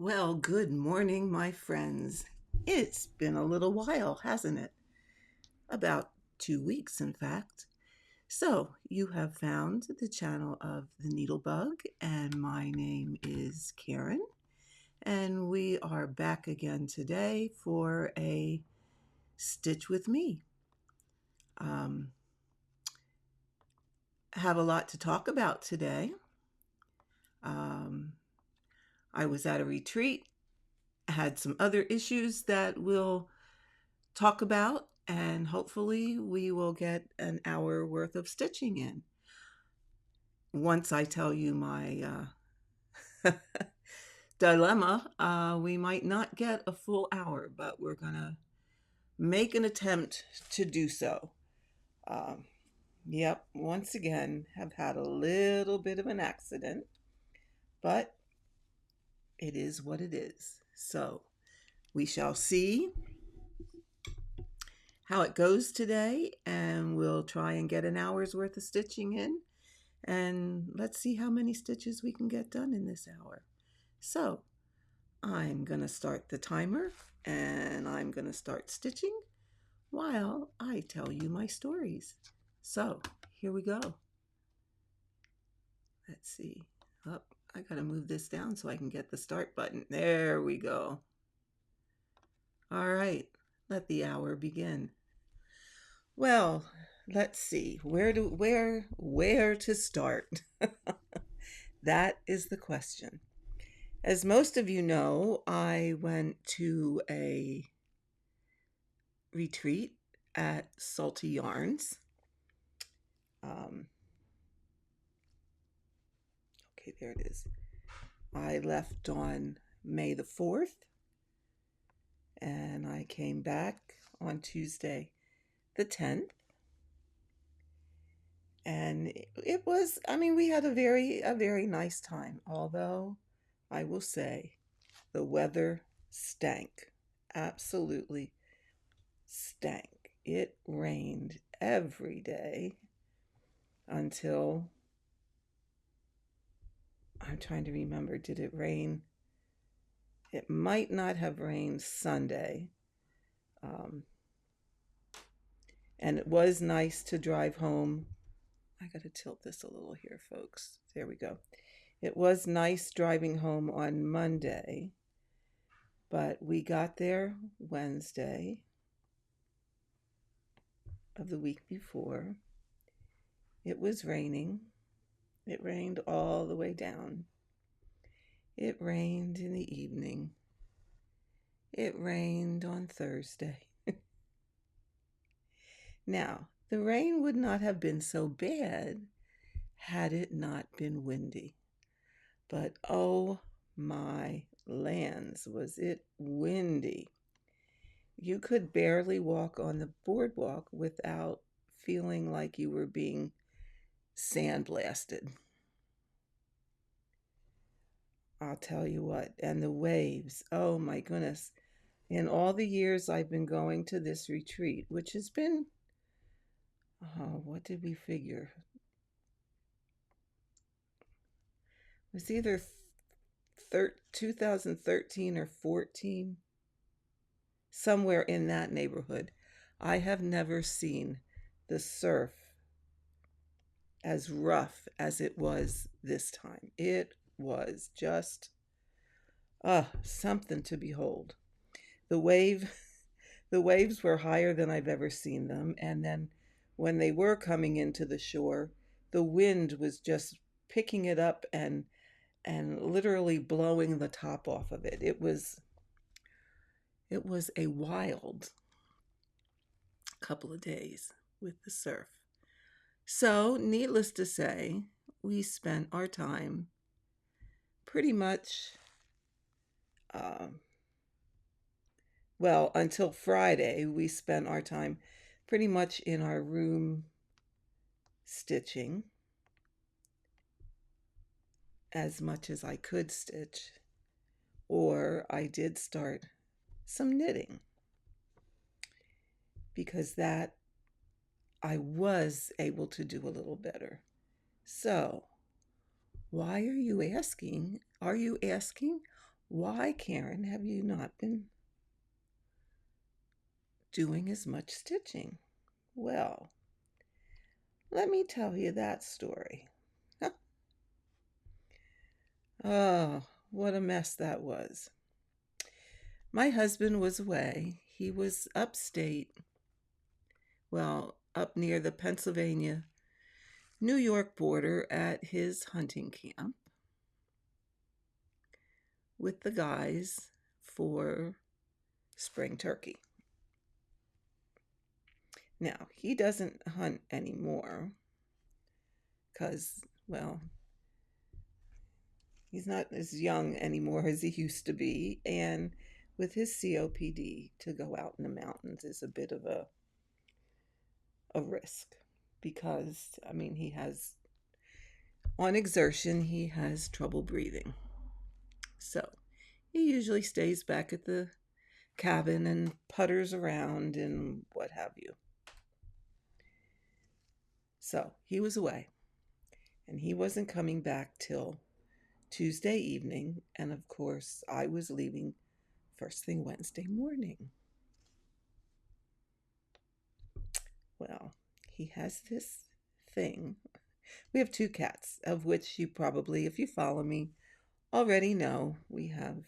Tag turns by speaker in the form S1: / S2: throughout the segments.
S1: Well, good morning, my friends. It's been a little while, hasn't it? About 2 weeks, in fact. So, you have found the channel of the Needlebug, and my name is Karen, and we are back again today for a Stitch with Me. Um, have a lot to talk about today. Um, I was at a retreat, had some other issues that we'll talk about, and hopefully we will get an hour worth of stitching in. Once I tell you my dilemma, we might not get a full hour, but we're going to make an attempt to do so. Um, yep, once again, have had a little bit of an accident, but it is what it is. So we shall see how it goes today, and we'll try and get an hour's worth of stitching in. And let's see how many stitches we can get done in this hour. So I'm going to start the timer and I'm going to start stitching while I tell you my stories. So here we go. Let's see. Oh, I got to move this down so I can get the start button. There we go. All right, let the hour begin. Well, let's see. Where to start? That is the question. As most of you know, I went to a retreat at Salty Yarns. Okay, there it is. I left on May the 4th, and I came back on Tuesday the 10th. And it was, we had a very nice time, although I will say the weather stank. Absolutely stank. It rained every day until, I'm trying to remember, did it rain? It might not have rained Sunday. And it was nice to drive home. I got to tilt this a little here, folks. There we go. It was nice driving home on Monday, but we got there Wednesday of the week before. It was raining. It rained all the way down. It rained in the evening. It rained on Thursday. Now, the rain would not have been so bad had it not been windy. But oh my lands, was it windy. You could barely walk on the boardwalk without feeling like you were being sandblasted. I'll tell you what. And the waves, oh my goodness. In all the years I've been going to this retreat, which has been, what did we figure? It was either 2013 or 14, somewhere in that neighborhood. I have never seen the surf as rough as it was this time. It was just something to behold. The waves were higher than I've ever seen them, and then when they were coming into the shore, the wind was just picking it up and literally blowing the top off of it. It was a wild couple of days with the surf. So, needless to say, we spent our time pretty much, until Friday, we spent our time pretty much in our room stitching as much as I could stitch, or I did start some knitting because that I was able to do a little better. So, why are you asking? Are you asking, Why, Karen, have you not been doing as much stitching? Well, let me tell you that story. Oh, what a mess that was. My husband was away. He was upstate, well, up near the Pennsylvania New York border at his hunting camp with the guys for spring turkey. Now, he doesn't hunt anymore because, well, he's not as young anymore as he used to be. And with his COPD, to go out in the mountains is a bit of a risk because, I mean, he has, on exertion, he has trouble breathing. So he usually stays back at the cabin and putters around and what have you. So he was away and he wasn't coming back till Tuesday evening. And of course, I was leaving first thing Wednesday morning. Well, he has this thing. We have two cats, of which you probably, if you follow me, already know. We have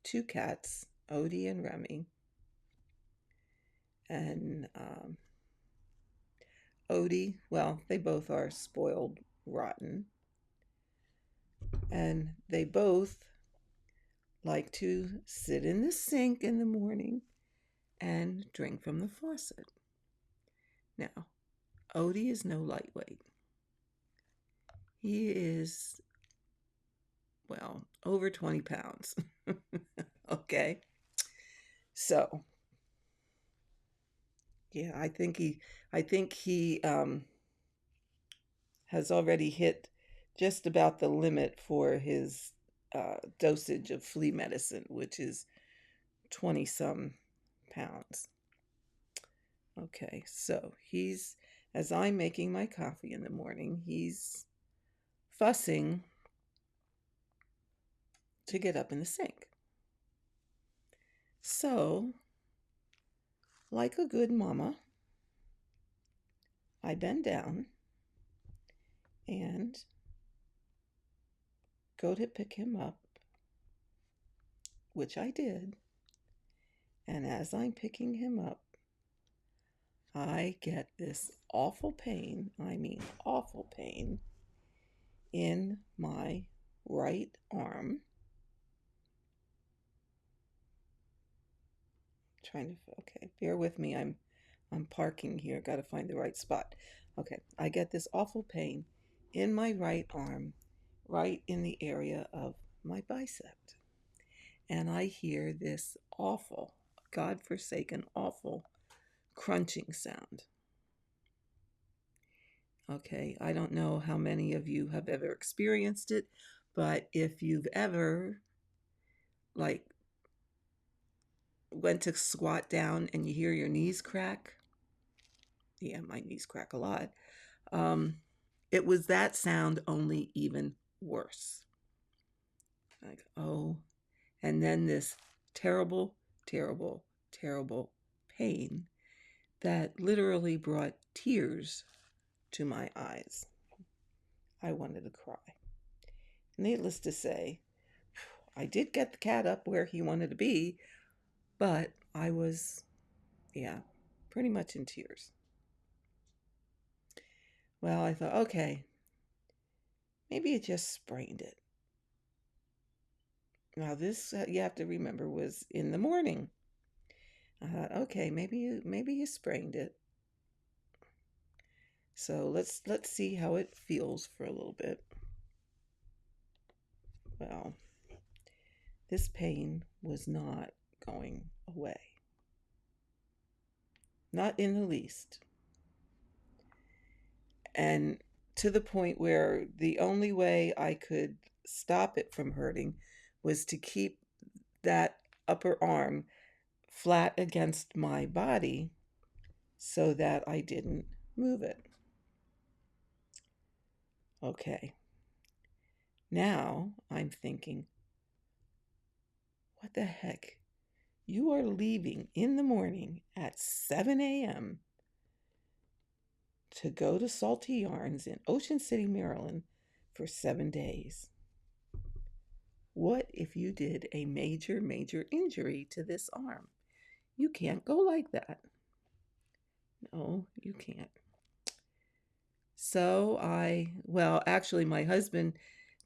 S1: two cats, Odie and Remy. And Odie, well, they both are spoiled rotten. And they both like to sit in the sink in the morning and drink from the faucet. Now, Odie is no lightweight. He is, well, over 20 pounds. Okay. So, yeah, I think he has already hit just about the limit for his dosage of flea medicine, which is 20 some pounds. Okay, so he's, as I'm making my coffee in the morning, he's fussing to get up in the sink. So, like a good mama, I bend down and go to pick him up, which I did. And as I'm picking him up, I get this awful pain, I mean, awful pain, in my right arm. Okay, bear with me. I'm parking here. Got to find the right spot. Okay, I get this awful pain in my right arm, right in the area of my bicep. And I hear this awful, godforsaken, awful crunching sound. Okay, I don't know how many of you have ever experienced it, but if you've ever, like, went to squat down and you hear your knees crack, yeah, my knees crack a lot. It was that sound, only even worse. Like, oh, and then this terrible, terrible, terrible pain that literally brought tears to my eyes. I wanted to cry. Needless to say, I did get the cat up where he wanted to be, but I was, yeah, pretty much in tears. Well, I thought, okay, maybe it just sprained it. Now, this, you have to remember, was in the morning. I thought, okay, maybe you sprained it. So let's see how it feels for a little bit. Well, this pain was not going away. Not in the least. And to the point where the only way I could stop it from hurting was to keep that upper arm flat against my body so that I didn't move it. Okay. Now I'm thinking, What the heck? You are leaving in the morning at 7 a.m. to go to Salty Yarns in Ocean City, Maryland for 7 days. What if you did a major, major injury to this arm? You can't go like that. No, you can't. So actually, my husband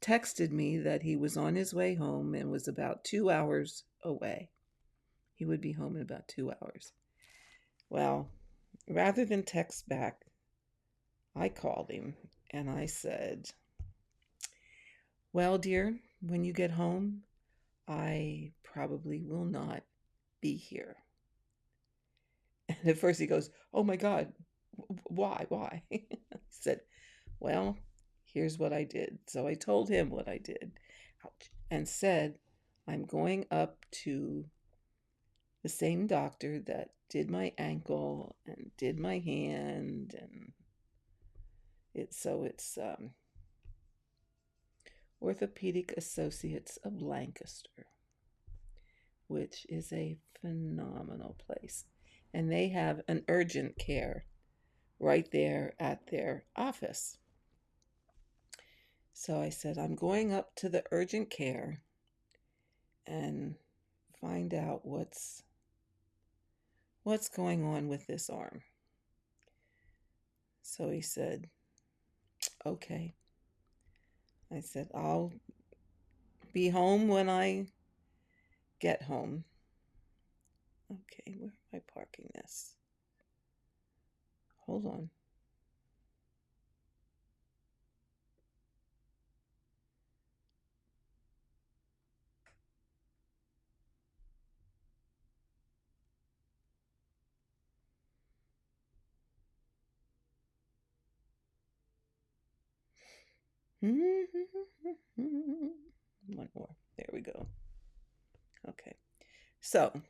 S1: texted me that he was on his way home and was about 2 hours away. He would be home in about 2 hours. Well, rather than text back, I called him and I said, well, dear, when you get home, I probably will not be here. And at first he goes, oh my God, why? I said, well, here's what I did. So I told him what I did and said, I'm going up to the same doctor that did my ankle and did my hand, and it's Orthopedic Associates of Lancaster, which is a phenomenal place. And they have an urgent care right there at their office. So I said, I'm going up to the urgent care and find out what's going on with this arm. So he said, okay. I said, I'll be home when I get home. Okay, where am I parking this? Hold on. One more. There we go. Okay. So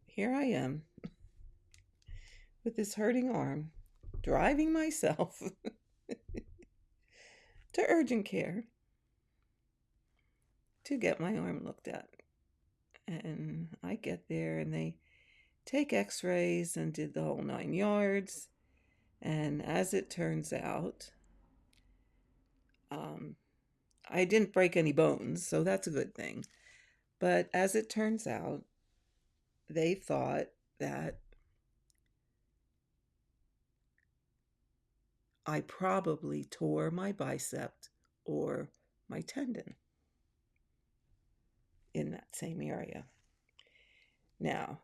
S1: here I am with this hurting arm, driving myself to urgent care to get my arm looked at. And I get there and they take x-rays and did the whole 9 yards. And as it turns out, I didn't break any bones, so that's a good thing. But as it turns out, they thought that I probably tore my bicep or my tendon in that same area. Now,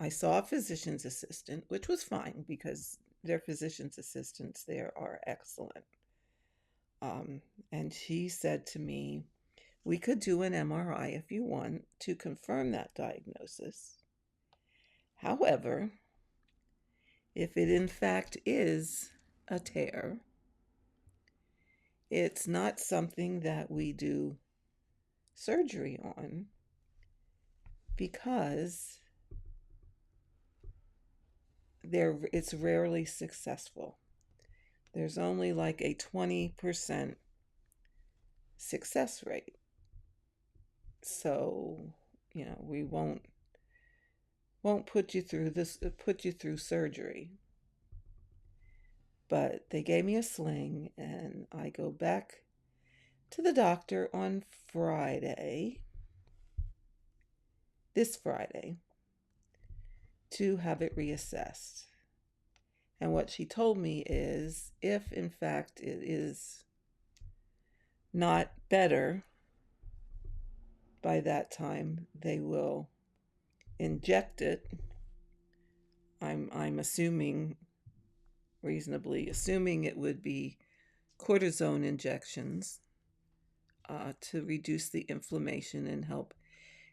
S1: I saw a physician's assistant, which was fine because their physician's assistants there are excellent. And she said to me, we could do an MRI if you want to confirm that diagnosis. However, if it in fact is a tear, it's not something that we do surgery on because it's rarely successful. There's only like a 20% success rate. So, we won't put you through surgery. But they gave me a sling and I go back to the doctor on this Friday, to have it reassessed. And what she told me is if in fact it is not better by that time, they will inject it. I'm reasonably assuming it would be cortisone injections to reduce the inflammation and help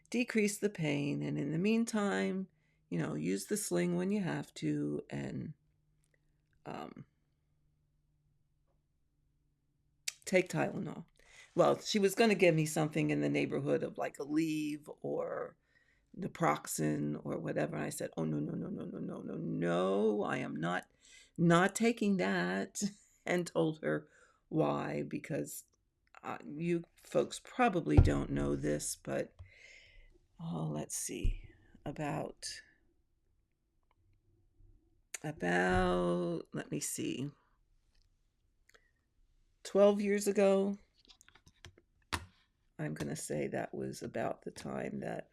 S1: decrease the pain. And in the meantime, use the sling when you have to, and take Tylenol. Well, she was going to give me something in the neighborhood of like Aleve or naproxen or whatever. And I said, oh, no, I am not taking that. And told her why, because you folks probably don't know this, but oh, let's see, about let me see, 12 years ago. I'm going to say that was about the time that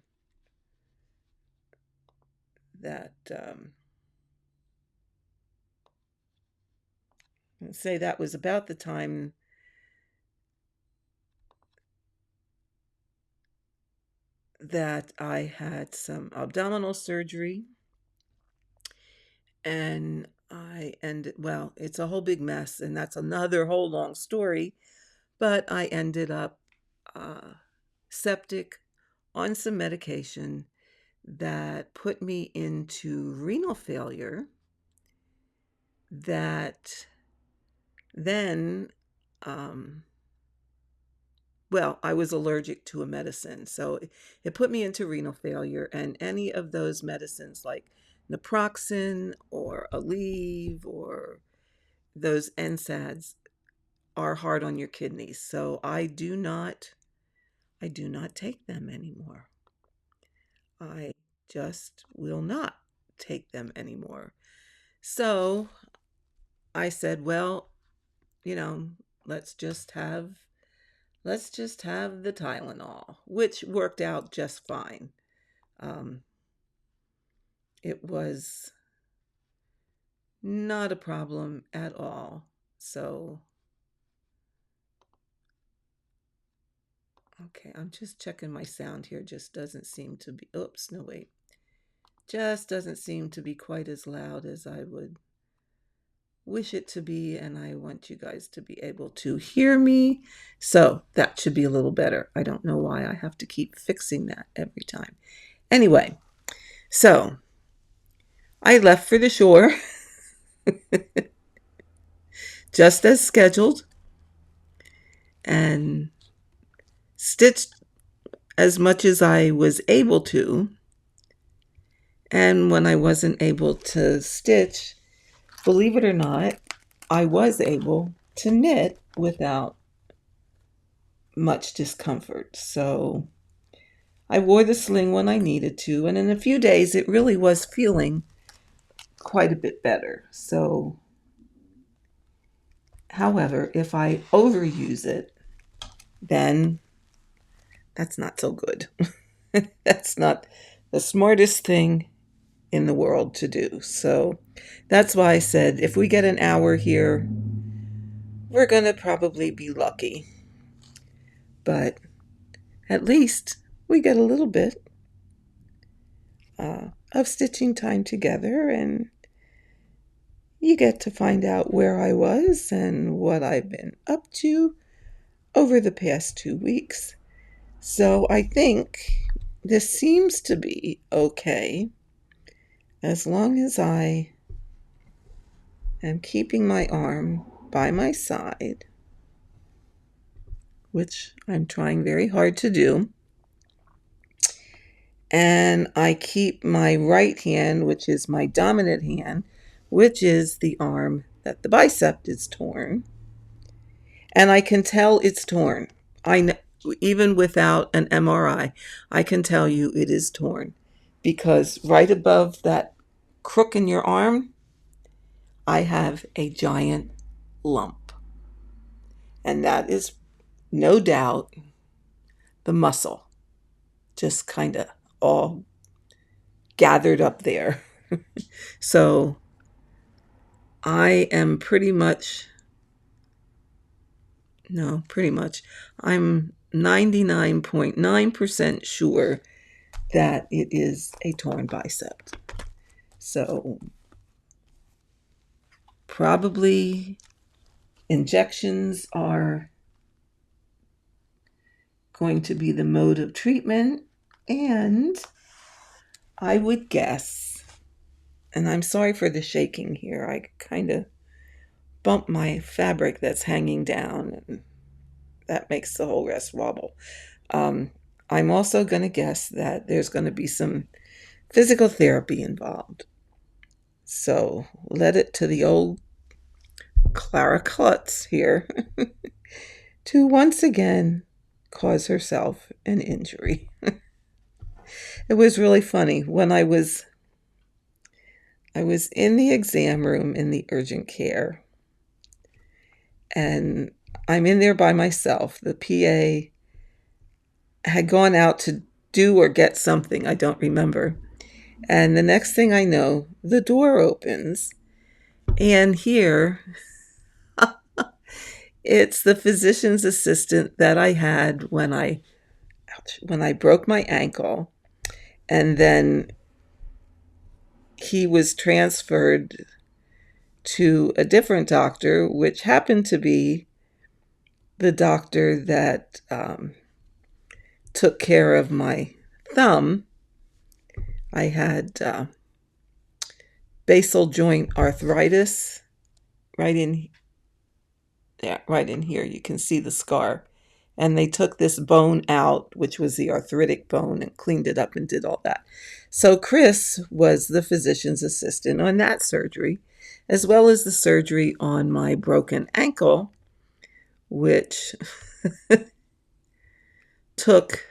S1: say that was about the time that I had some abdominal surgery, and well, it's a whole big mess, and that's another whole long story, but I ended up uh, septic on some medication that put me into renal failure that then um, well, I was allergic to a medicine. So it put me into renal failure, and any of those medicines like naproxen or Aleve or those NSAIDs are hard on your kidneys. So I do not take them anymore. I just will not take them anymore. So I said, well, you know, let's just have let's just have the Tylenol, which worked out just fine. Um, it was not a problem at all. So, okay, I'm just checking my sound here. Just doesn't seem to be, oops, no, wait. Just doesn't seem to be quite as loud as I would wish it to be. And I want you guys to be able to hear me. So that should be a little better. I don't know why I have to keep fixing that every time. Anyway, so I left for the shore just as scheduled and stitched as much as I was able to. And when I wasn't able to stitch, believe it or not, I was able to knit without much discomfort. So I wore the sling when I needed to, and in a few days it really was feeling quite a bit better. So, however, if I overuse it, then that's not so good. That's not the smartest thing in the world to do. So that's why I said if we get an hour here, we're going to probably be lucky. But at least we get a little bit of stitching time together, and you get to find out where I was and what I've been up to over the past 2 weeks. So I think this seems to be okay as long as I am keeping my arm by my side, which I'm trying very hard to do. And I keep my right hand, which is my dominant hand, which is the arm that the bicep is torn. And I can tell it's torn. Even without an MRI, I can tell you it is torn because right above that crook in your arm, I have a giant lump. And that is no doubt the muscle just kind of all gathered up there. So I am pretty much, I'm 99.9% sure that it is a torn bicep. So probably injections are going to be the mode of treatment. And I would guess, and I'm sorry for the shaking here, I kind of bumped my fabric that's hanging down, and that makes the whole rest wobble. I'm also going to guess that there's going to be some physical therapy involved. So let it to the old Clara Klutz here to once again cause herself an injury. It was really funny when I was in the exam room in the urgent care, and I'm in there by myself. The PA had gone out to do or get something, I don't remember. And the next thing I know, the door opens, and here it's the physician's assistant that I had when I broke my ankle, and then he was transferred to a different doctor, which happened to be the doctor that took care of my thumb. I had basal joint arthritis right in right in here. You can see the scar. And they took this bone out, which was the arthritic bone, and cleaned it up and did all that. So Chris was the physician's assistant on that surgery, as well as the surgery on my broken ankle, which took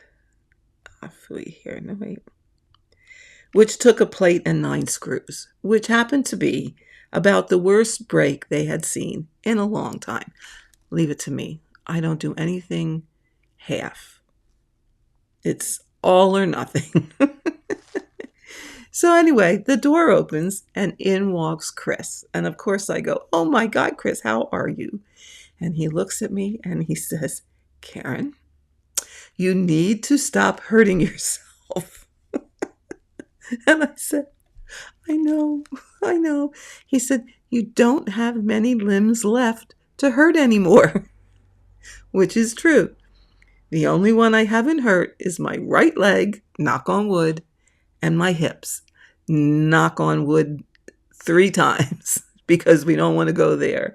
S1: which took a plate and 9 screws, which happened to be about the worst break they had seen in a long time. Leave it to me. I don't do anything half. It's all or nothing. So anyway, the door opens and in walks Chris. And of course I go, "Oh my God, Chris, how are you?" And he looks at me and he says, "Karen, you need to stop hurting yourself." And I said, I know. He said, "You don't have many limbs left to hurt anymore," which is true. The only one I haven't hurt is my right leg, knock on wood, and my hips, knock on wood 3 times, because we don't want to go there.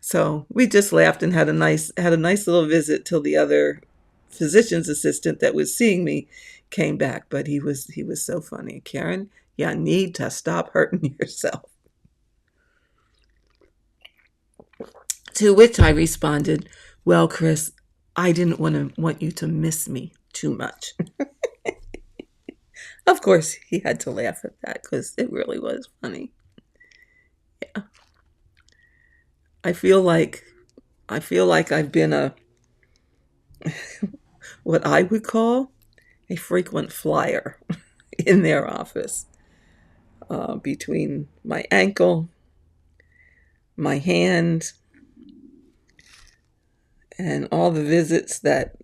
S1: So we just laughed and had a nice little visit till the other physician's assistant that was seeing me came back. But he was so funny. "Karen, you need to stop hurting yourself." To which I responded, "Well, Chris, I didn't want you to miss me too much." Of course, he had to laugh at that because it really was funny. Yeah. I feel like I've been what I would call a frequent flyer in their office, between my ankle, my hand, and all the visits that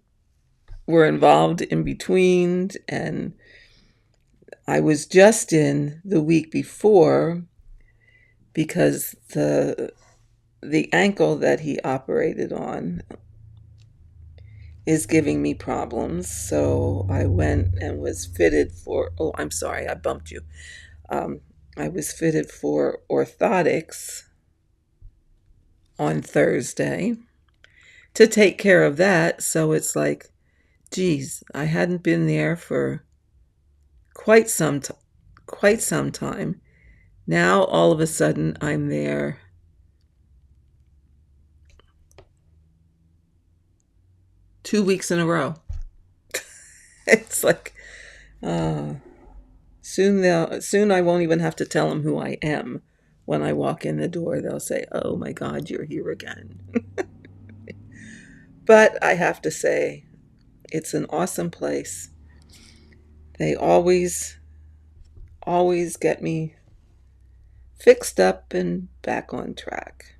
S1: were involved in between. And I was just in the week before because the ankle that he operated on is giving me problems. So I went and was fitted for, oh, I'm sorry, I bumped you. I was fitted for orthotics on Thursday to take care of that. So it's like, geez, I hadn't been there for quite some time. Now all of a sudden I'm there 2 weeks in a row. It's like, soon I won't even have to tell them who I am. When I walk in the door, they'll say, "Oh my God, you're here again." But I have to say, it's an awesome place. They always get me fixed up and back on track.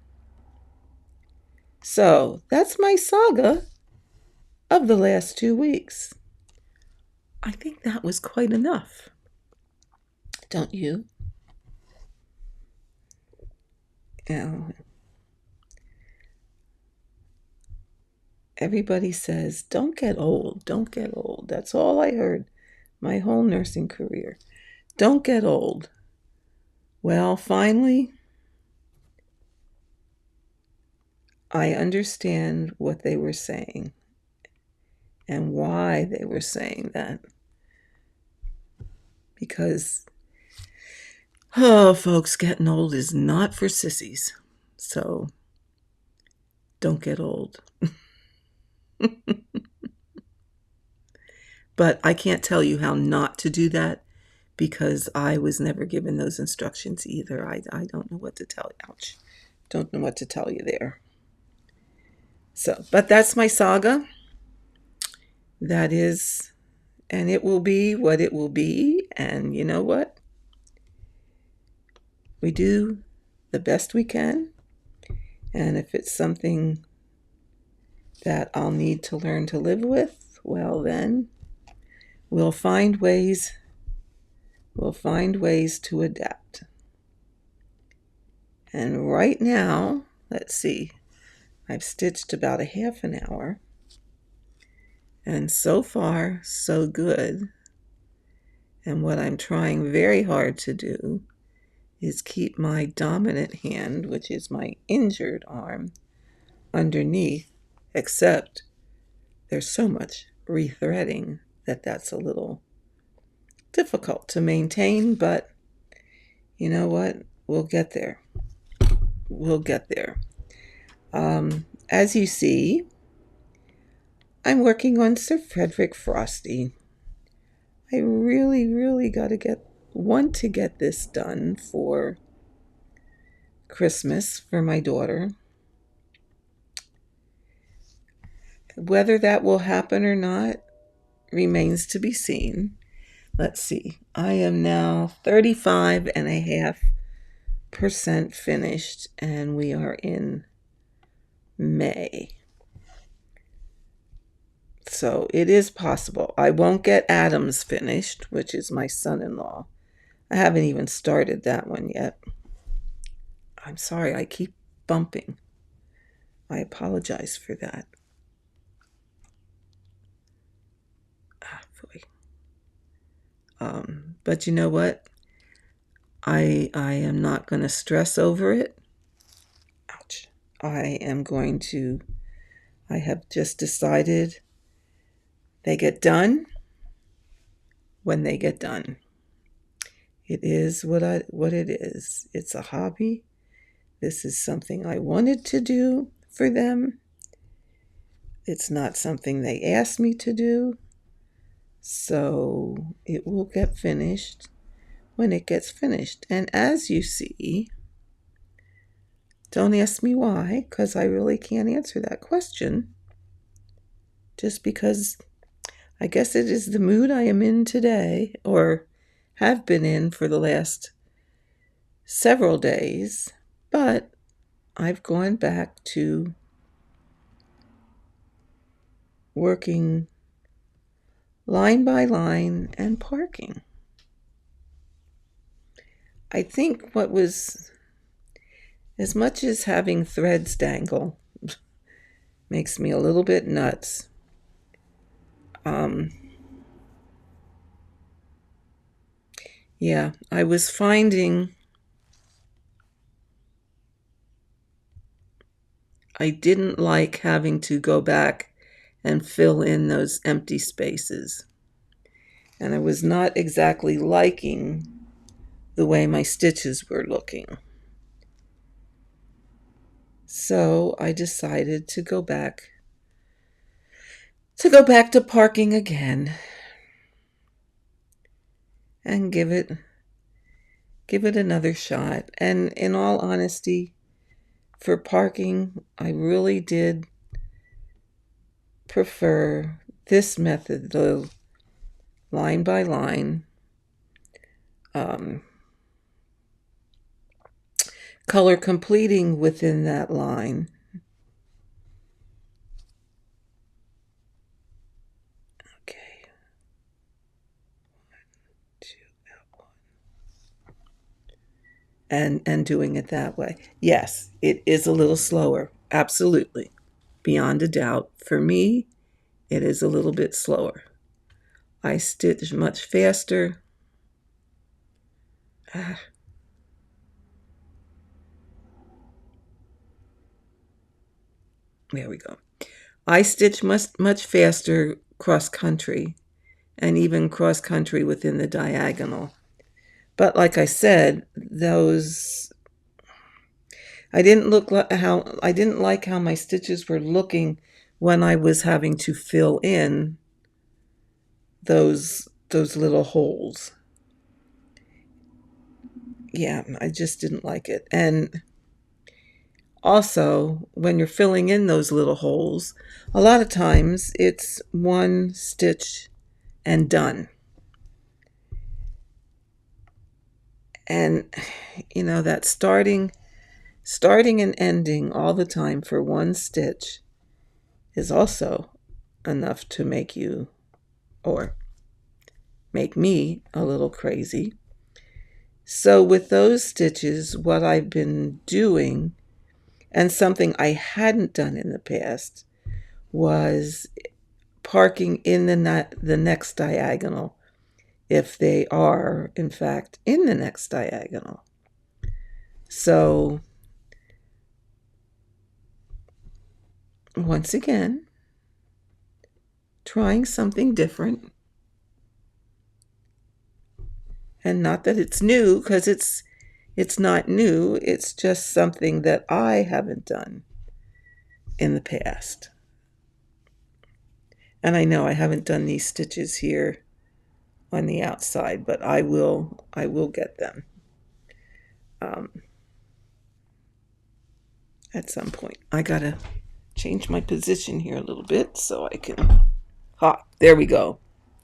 S1: So that's my saga of the last 2 weeks. I think that was quite enough. Don't you? Everybody says, "Don't get old, don't get old." That's all I heard my whole nursing career. Don't get old. Well, finally, I understand what they were saying and why they were saying that. Because, folks, getting old is not for sissies. So, don't get old. But I can't tell you how not to do that because I was never given those instructions either. I don't know what to tell you. Ouch. Don't know what to tell you there. So, but that's my saga. That is, and it will be what it will be. And you know what? We do the best we can. And if it's something that I'll need to learn to live with, well, then we'll find ways. We'll find ways to adapt. And right now, let's see, I've stitched about a half an hour. And so far, so good. And what I'm trying very hard to do is keep my dominant hand, which is my injured arm, underneath, except there's so much rethreading that that's a little difficult to maintain, but you know what? We'll get there. We'll get there. As you see, I'm working on Sir Frederick Frosty. I really, really want to get this done for Christmas for my daughter. Whether that will happen or not remains to be seen. Let's see. I am now 35.5% finished, and we are in May. So it is possible. I won't get Adams finished, which is my son-in-law. I haven't even started that one yet. I'm sorry, I keep bumping. I apologize for that. But you know what? I am not going to stress over it. Ouch. I have just decided they get done when they get done. It is what it is. It's a hobby. This is something I wanted to do for them. It's not something they asked me to do. So it will get finished when it gets finished. And as you see, don't ask me why, because I really can't answer that question. Just because I guess it is the mood I am in today, or have been in for the last several days. But I've gone back to working line by line and parking. I think what was, as much as having threads dangle makes me a little bit nuts, yeah, I was finding I didn't like having to go back and fill in those empty spaces. And I was not exactly liking the way my stitches were looking. So I decided to go back to parking again and give it another shot. And in all honesty, for parking, I really did prefer this method, the line by line, color completing within that line. Okay. 1, 2, 1. And doing it that way. Yes, it is a little slower. Absolutely. Beyond a doubt. For me, it is a little bit slower. I stitch much faster. There we go. I stitch much faster cross country, and even cross country within the diagonal. But like I said, I didn't like how my stitches were looking when I was having to fill in those little holes. Yeah, I just didn't like it. And also, when you're filling in those little holes, a lot of times it's one stitch and done. And that starting and ending all the time for one stitch is also enough to make you, or make me, a little crazy. So with those stitches, what I've been doing, and something I hadn't done in the past, was parking in the next diagonal, if they are in fact in the next diagonal. So once again, trying something different. And not that it's new, because it's not new. It's just something that I haven't done in the past. And I know I haven't done these stitches here on the outside, but I will get them at some point. I gotta change my position here a little bit so I can. There we go.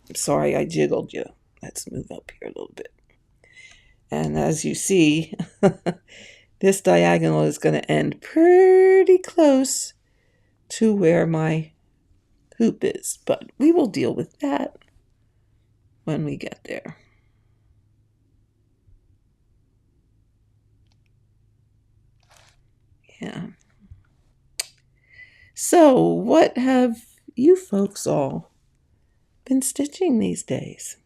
S1: I'm sorry I jiggled you. Let's move up here a little bit. And as you see, this diagonal is going to end pretty close to where my hoop is, but we will deal with that when we get there. Yeah. So, what have you folks all been stitching these days?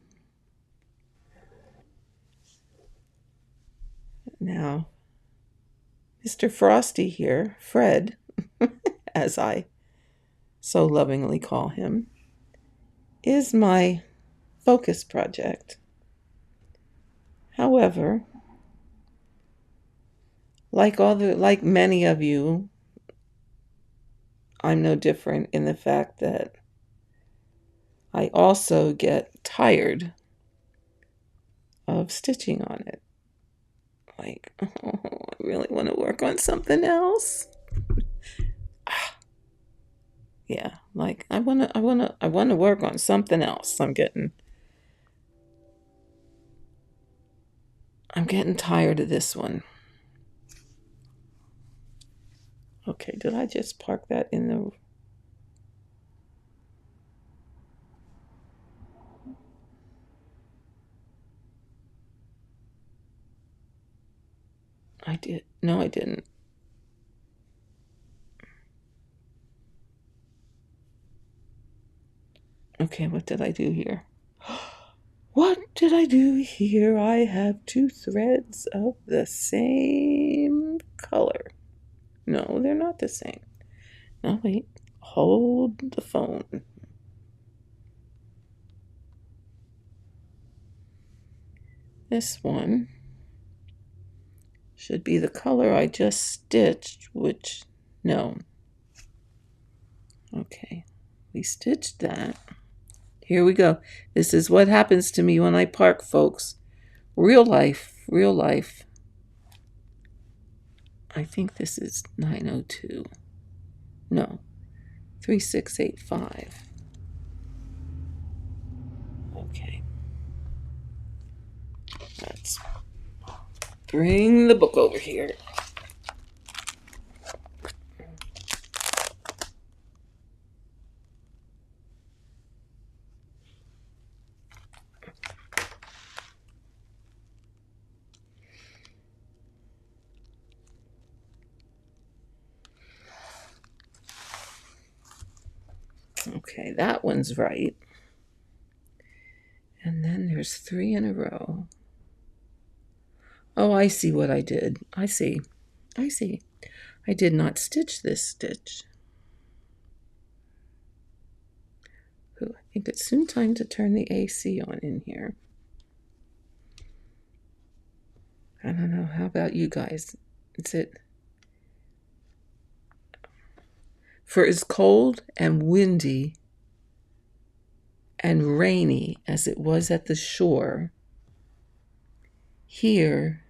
S1: Now, Mr. Frosty here, Fred, as I so lovingly call him, is my focus project. However, like many of you, I'm no different in the fact that I also get tired of stitching on it. Like, oh, I really want to work on something else. Yeah, like I want to work on something else. I'm getting tired of this one. Okay, did I just park that in the... I did. No, I didn't. Okay, what did I do here? What did I do here? I have two threads of the same color. No, they're not the same. No, wait. Hold the phone. This one should be the color I just stitched, which, no. Okay, we stitched that. Here we go. This is what happens to me when I park, folks. Real life, real life. I think this is 902. No, 3685. Okay. Let's bring the book over here. Okay, that one's right. And then there's 3 in a row. Oh, I see what I did. I see. I did not stitch this stitch. Ooh, I think it's soon time to turn the AC on in here. I don't know. How about you guys? Is it... For as cold and windy and rainy as it was at the shore, here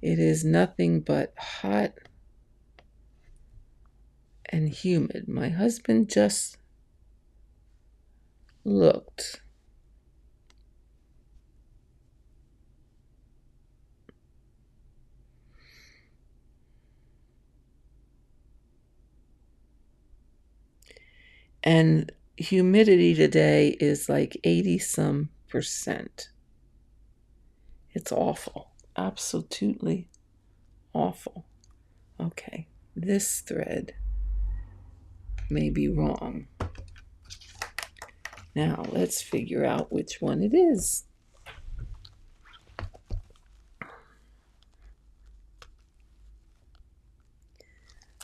S1: it is nothing but hot and humid. My husband just looked. And humidity today is like 80 some percent. It's awful. Absolutely awful. Okay, this thread may be wrong. Now let's figure out which one it is.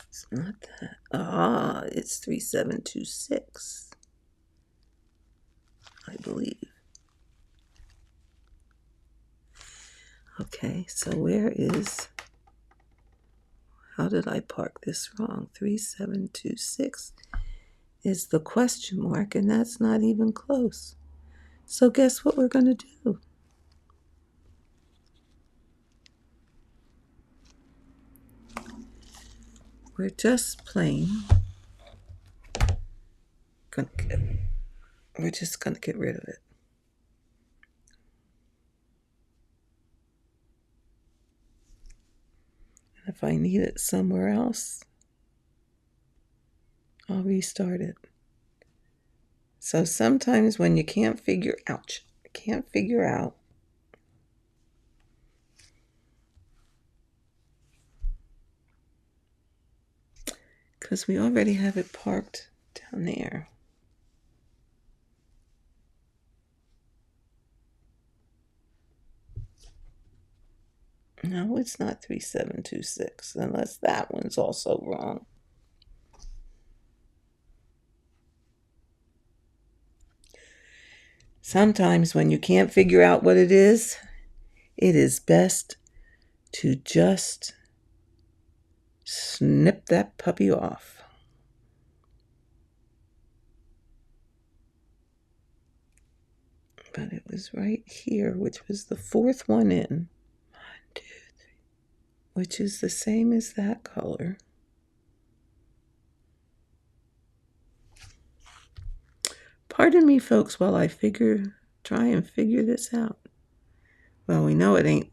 S1: It's not that. Ah, it's 3726, I believe. Okay, so how did I park this wrong? 3726 is the question mark, and that's not even close. So guess what we're going to do? We're just we're just going to get rid of it. And if I need it somewhere else, I'll restart it. So sometimes when you can't figure out, because we already have it parked down there. No, it's not 3726, unless that one's also wrong. Sometimes when you can't figure out what it is best to just snip that puppy off. But it was right here, which was the fourth one in. 1, 2, 3. Which is the same as that color. Pardon me, folks, while I try and figure this out. Well, we know it ain't.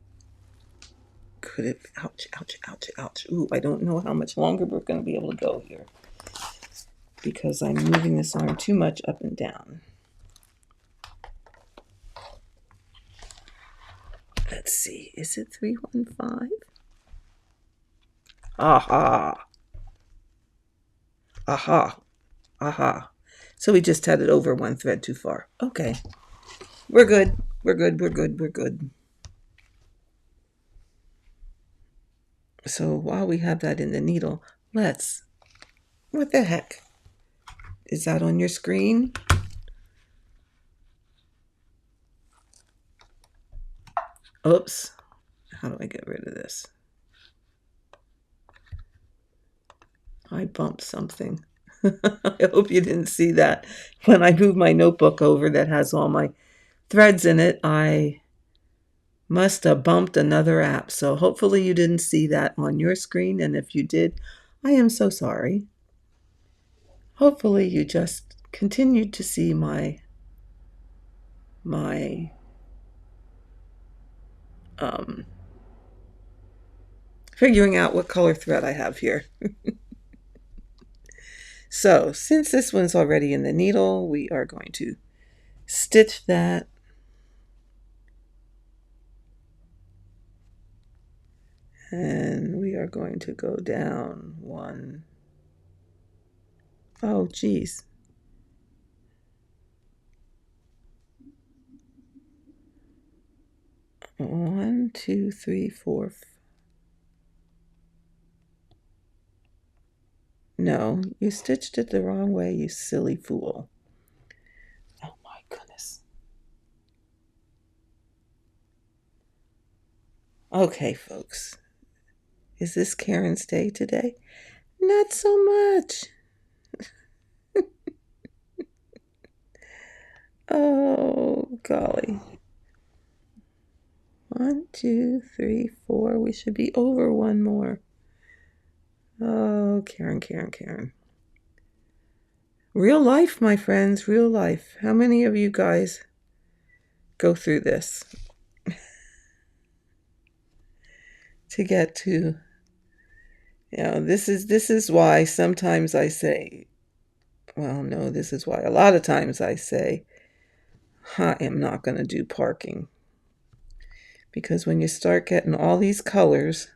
S1: Could it? Ouch, ouch, ouch, ouch. Ooh, I don't know how much longer we're going to be able to go here, because I'm moving this arm too much up and down. Let's see. Is it 315? Aha. Aha. Aha. So we just had it over one thread too far. Okay. We're good. We're good. We're good. We're good. So while we have that in the needle, what the heck? Is that on your screen? Oops. How do I get rid of this? I bumped something. I hope you didn't see that. When I moved my notebook over that has all my threads in it, I must have bumped another app. So hopefully you didn't see that on your screen. And if you did, I am so sorry. Hopefully you just continued to see my figuring out what color thread I have here. So since this one's already in the needle, we are going to stitch that. And we are going to go down one. Oh, geez. One, two, three, four. No, you stitched it the wrong way, you silly fool. Oh my goodness. Okay, folks. Is this Karen's day today? Not so much. Oh, golly. 1, 2, 3, 4. We should be over one more. Oh, Karen, Karen, Karen. Real life, my friends, real life. How many of you guys go through this to get to, this is why sometimes I say, well, no, this is why a lot of times I say, I am not going to do parking. Because when you start getting all these colors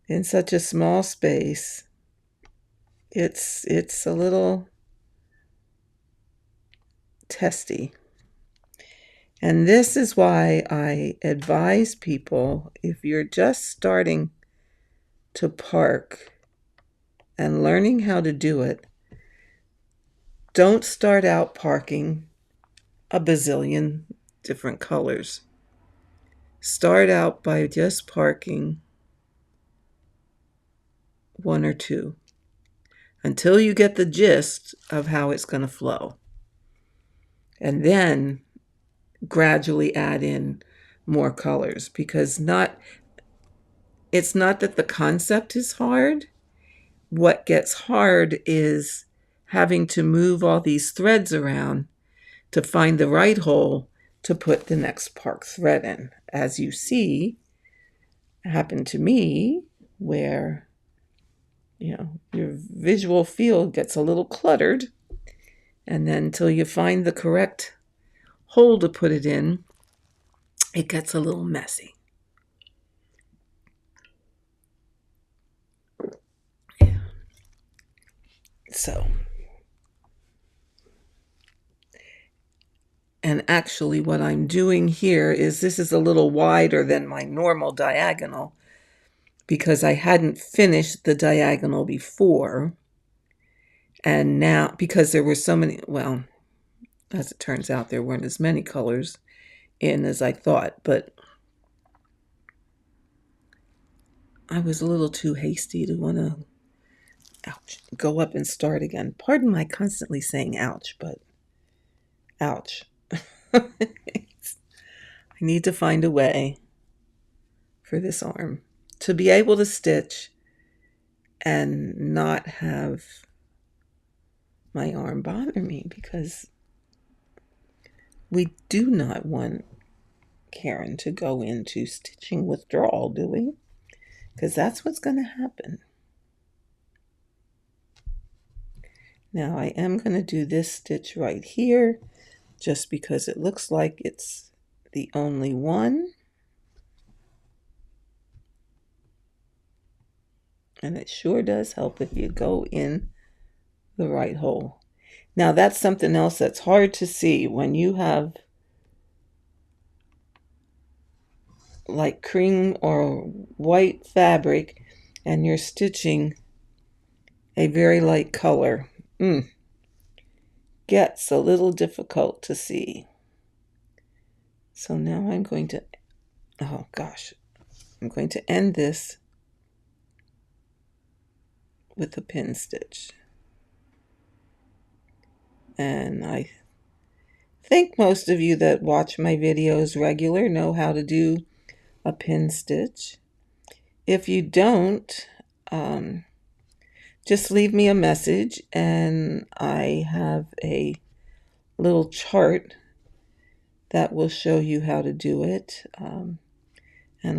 S1: in such a small space, it's a little testy. And this is why I advise people, if you're just starting to park and learning how to do it, don't start out parking a bazillion different colors. Start out by just parking 1 or 2 until you get the gist of how it's going to flow. And then gradually add in more colors, because it's not that the concept is hard. What gets hard is having to move all these threads around to find the right hole to put the next park thread in. As you see, happened to me, where your visual field gets a little cluttered, and then until you find the correct hole to put it in, it gets a little messy. So, and actually what I'm doing here is, this is a little wider than my normal diagonal because I hadn't finished the diagonal before. And now, because there were so many, well, as it turns out, there weren't as many colors in as I thought, but I was a little too hasty to want to, go up and start again. Pardon my constantly saying ouch, but ouch. I need to find a way for this arm to be able to stitch and not have my arm bother me, because we do not want Karen to go into stitching withdrawal, do we? Because that's what's going to happen. Now I am going to do this stitch right here, just because it looks like it's the only one. And it sure does help if you go in the right hole. Now that's something else that's hard to see when you have like cream or white fabric and you're stitching a very light color. Gets a little difficult to see. So now I'm going to, I'm going to end this with a pin stitch. And I think most of you that watch my videos regular know how to do a pin stitch. If you don't, just leave me a message, and I have a little chart that will show you how to do it, and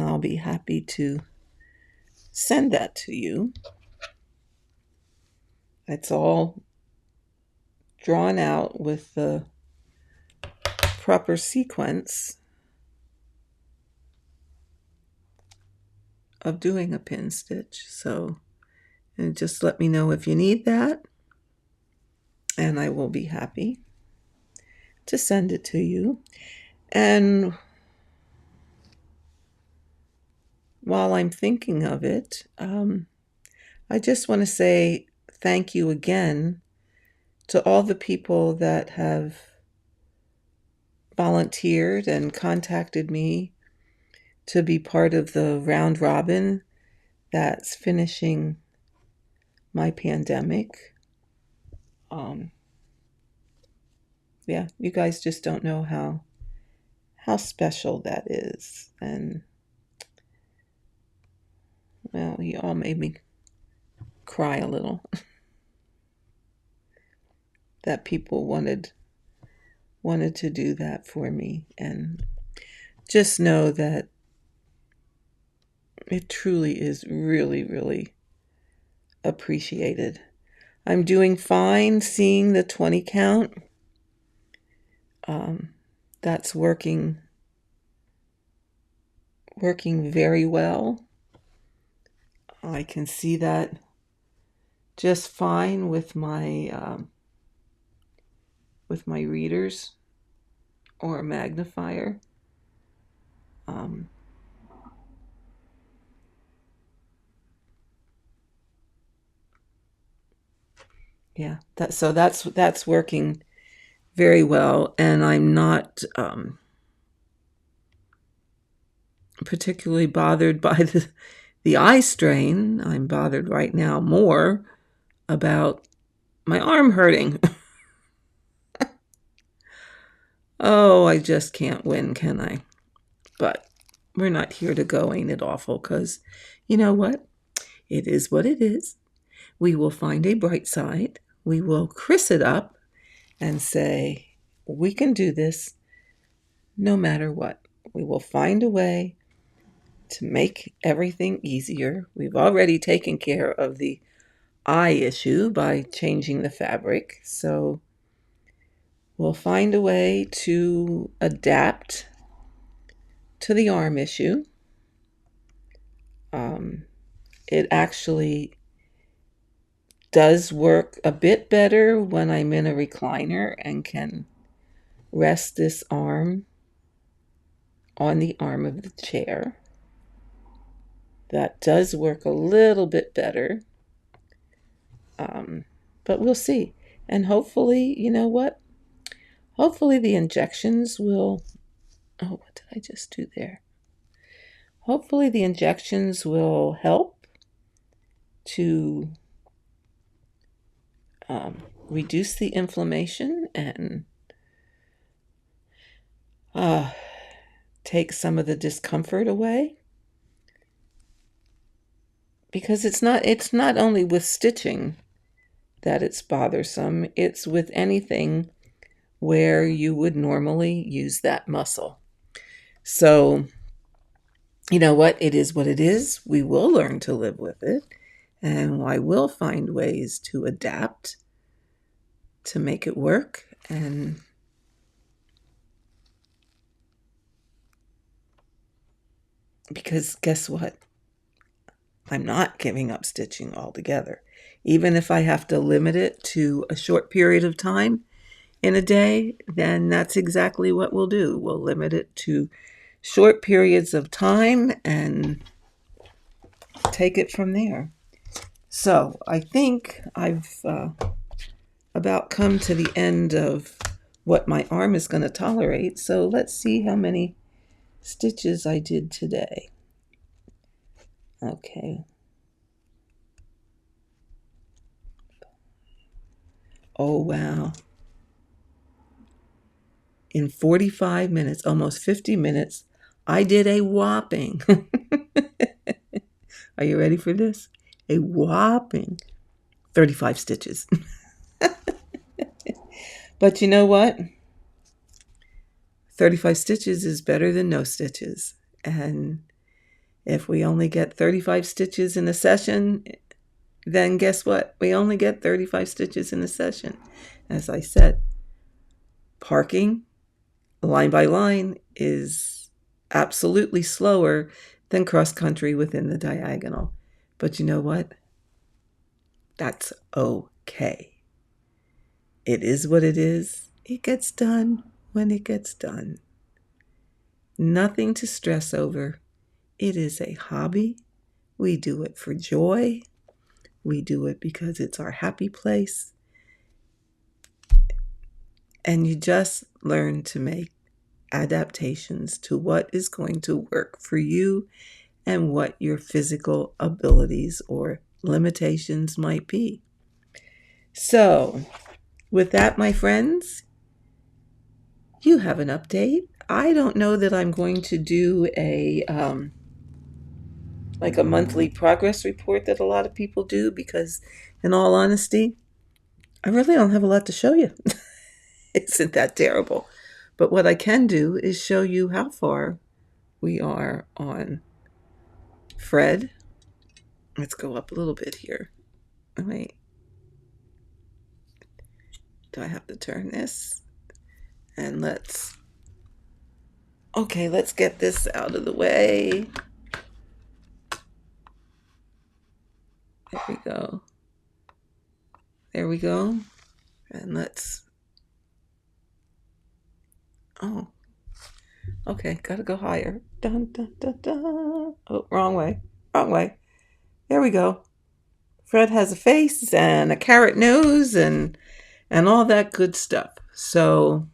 S1: I'll be happy to send that to you. It's all drawn out with the proper sequence of doing a pin stitch. So, and just let me know if you need that, and I will be happy to send it to you. And while I'm thinking of it, I just want to say thank you again to all the people that have volunteered and contacted me to be part of the round robin that's finishing my pandemic. yeah, you guys just don't know how special that is. And well, you all made me cry a little that people wanted to do that for me. And just know that it truly is really, really appreciated. I'm doing fine seeing the 20 count. That's working very well. I can see that just fine with my readers or a magnifier. Yeah, that's working very well, and I'm not particularly bothered by the eye strain. I'm bothered right now more about my arm hurting. Oh, I just can't win, can I? But we're not here to go, ain't it awful? Because you know what? It is what it is. We will find a bright side. We will criss it up and say, we can do this no matter what. We will find a way to make everything easier. We've already taken care of the eye issue by changing the fabric. So we'll find a way to adapt to the arm issue. It actually does work a bit better when I'm in a recliner and can rest this arm on the arm of the chair. That does work a little bit better. But we'll see. And hopefully, you know what? Hopefully the injections will... Oh, what did I just do there? Hopefully the injections will help to reduce the inflammation and take some of the discomfort away. Because it's not only with stitching that it's bothersome, it's with anything where you would normally use that muscle. So, you know what? It is what it is. We will learn to live with it, and I will find ways to adapt to make it work. And because guess what? I'm not giving up stitching altogether. Even if I have to limit it to a short period of time in a day, then that's exactly what we'll do. We'll limit it to short periods of time and take it from there. So I think I've about come to the end of what my arm is going to tolerate. So let's see how many stitches I did today. Okay. Oh, wow. In 45 minutes, almost 50 minutes, I did a whopping. Are you ready for this? A whopping 35 stitches. But you know what? 35 stitches is better than no stitches. And if we only get 35 stitches in a session, then guess what? We only get 35 stitches in a session. As I said, parking line by line is absolutely slower than cross country within the diagonal. But you know what? That's okay. It is what it is. It gets done when it gets done. Nothing to stress over. It is a hobby. We do it for joy. We do it because it's our happy place. And you just learn to make adaptations to what is going to work for you and what your physical abilities or limitations might be. So, with that, my friends, you have an update. I don't know that I'm going to do a like a monthly progress report that a lot of people do because, in all honesty, I really don't have a lot to show you. Isn't that terrible? But what I can do is show you how far we are on Fred. Let's go up a little bit here. Oh, wait. Do I have to turn this? And let's get this out of the way. There we go. There we go. And oh, okay, gotta go higher. Dun, dun, dun, dun. Oh, wrong way. Wrong way. There we go. Fred has a face and a carrot nose and all that good stuff. So,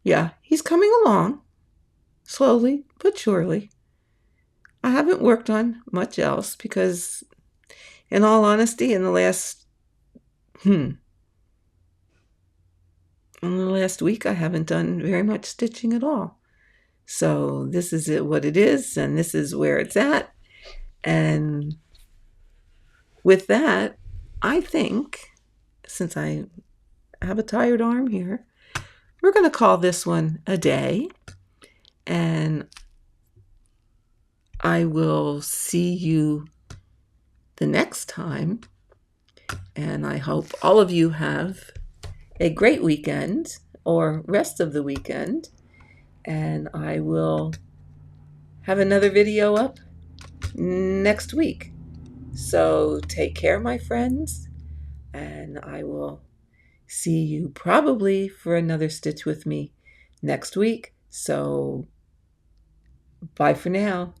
S1: yeah, he's coming along slowly but surely. I haven't worked on much else because, in all honesty, in the last week, I haven't done very much stitching at all. So this is what it is, and this is where it's at. And with that, I think, since I have a tired arm here, we're going to call this one a day. And I will see you the next time. And I hope all of you have a great weekend or rest of the weekend. And I will have another video up next week. So take care, my friends, and I will see you probably for another stitch with me next week. So bye for now.